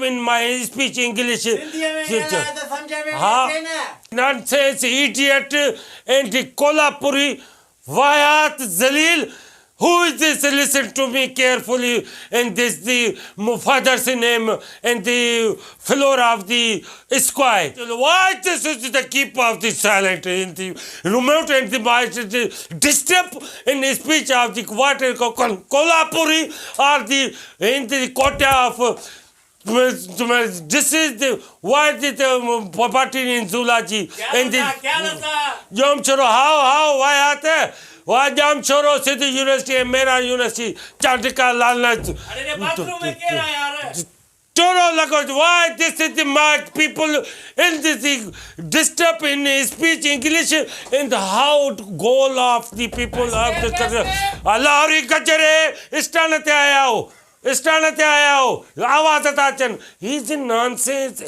in my speech English. Hindi में कहना है तो समझा में हाँ, कहना nonsense, idiot, and the Kolhapuri, Vayat Zalil. Who is this? Listen to me carefully. And this the father's name and the flora of the square. Why this is the keep of the silent in the remote and the voice disturb in the speech of the water Kolhapuri or the in the quota of this is the why did the property in Zulaji and the Yom Choro how why are why Yom Choro City University and Mera University Chantika Lalna अरे bathroom में क्या है यार Choro Lagot why this is the mark people in this disturb in speech English and how goal of the people of the Allah Kachare Istanate Ayao Istanate Ayao Avatachen he's in nonsense.